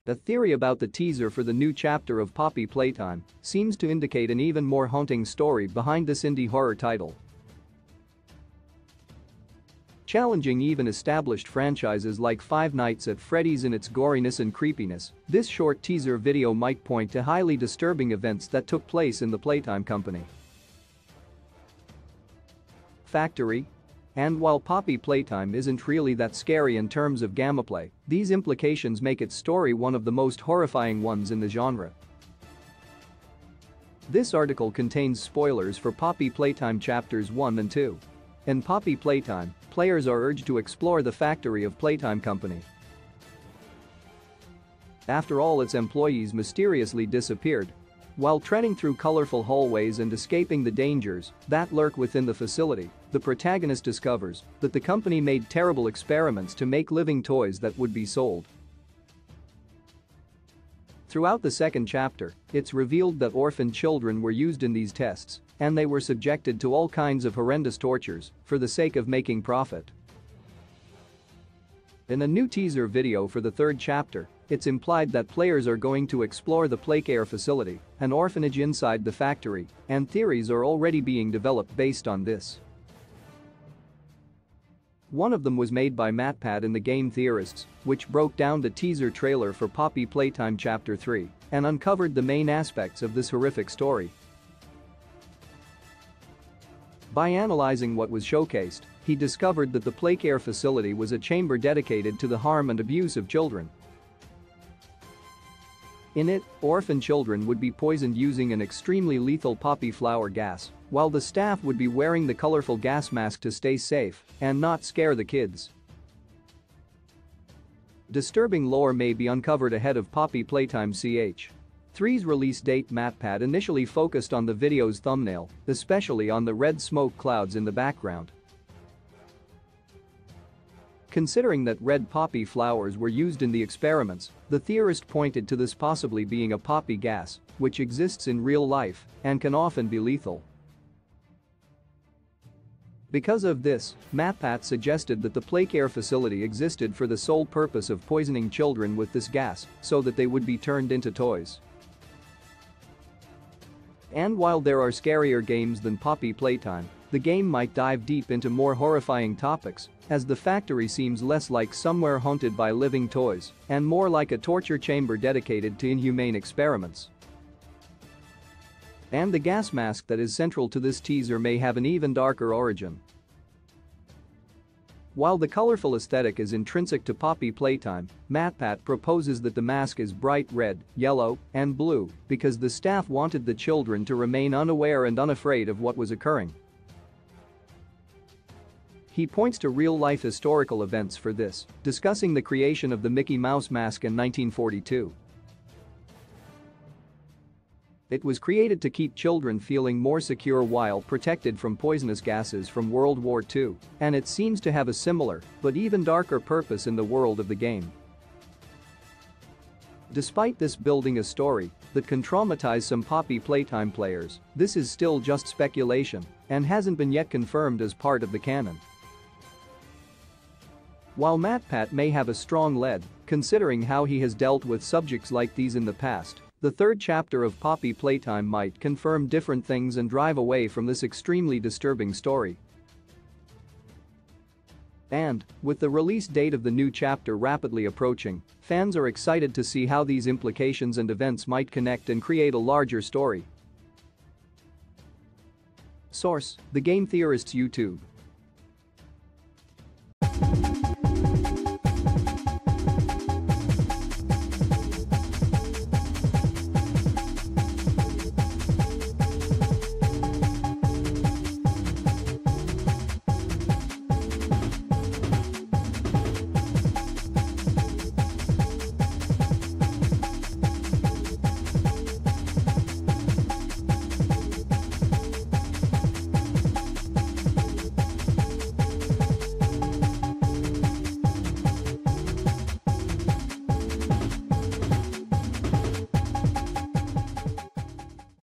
A theory about the teaser for the new chapter of Poppy Playtime seems to indicate an even more haunting story behind this indie horror title. Challenging even established franchises like Five Nights at Freddy's in its goriness and creepiness, this short teaser video might point to highly disturbing events that took place in the Playtime company. Factory. And while Poppy Playtime isn't really that scary in terms of gameplay, these implications make its story one of the most horrifying ones in the genre. This article contains spoilers for Poppy Playtime Chapters 1 and 2. In Poppy Playtime, players are urged to explore the factory of Playtime Company. After all its employees mysteriously disappeared. While treading through colorful hallways and escaping the dangers that lurk within the facility, the protagonist discovers that the company made terrible experiments to make living toys that would be sold. Throughout the second chapter, it's revealed that orphan children were used in these tests, and they were subjected to all kinds of horrendous tortures for the sake of making profit. In a new teaser video for the third chapter, it's implied that players are going to explore the Playcare facility, an orphanage inside the factory, and theories are already being developed based on this. One of them was made by MatPat in the Game Theorists, which broke down the teaser trailer for Poppy Playtime Chapter 3 and uncovered the main aspects of this horrific story. By analyzing what was showcased, he discovered that the Playcare facility was a chamber dedicated to the harm and abuse of children. In it, orphan children would be poisoned using an extremely lethal poppy flower gas, while the staff would be wearing the colorful gas mask to stay safe and not scare the kids. Disturbing lore may be uncovered ahead of Poppy Playtime Ch.3's release date. MatPat initially focused on the video's thumbnail, especially on the red smoke clouds in the background. Considering that red poppy flowers were used in the experiments, the theorist pointed to this possibly being a poppy gas, which exists in real life and can often be lethal. Because of this, MatPat suggested that the Playcare facility existed for the sole purpose of poisoning children with this gas so that they would be turned into toys. And while there are scarier games than Poppy Playtime, the game might dive deep into more horrifying topics, as the factory seems less like somewhere haunted by living toys and more like a torture chamber dedicated to inhumane experiments. And the gas mask that is central to this teaser may have an even darker origin. While the colorful aesthetic is intrinsic to Poppy Playtime, MatPat proposes that the mask is bright red, yellow, and blue because the staff wanted the children to remain unaware and unafraid of what was occurring. He points to real-life historical events for this, discussing the creation of the Mickey Mouse mask in 1942. It was created to keep children feeling more secure while protected from poisonous gases from World War II, and it seems to have a similar, but even darker purpose in the world of the game. Despite this building a story that can traumatize some Poppy Playtime players, this is still just speculation and hasn't been yet confirmed as part of the canon. While MatPat may have a strong lead, considering how he has dealt with subjects like these in the past, the third chapter of Poppy Playtime might confirm different things and drive away from this extremely disturbing story. And, with the release date of the new chapter rapidly approaching, fans are excited to see how these implications and events might connect and create a larger story. Source: The Game Theorists YouTube.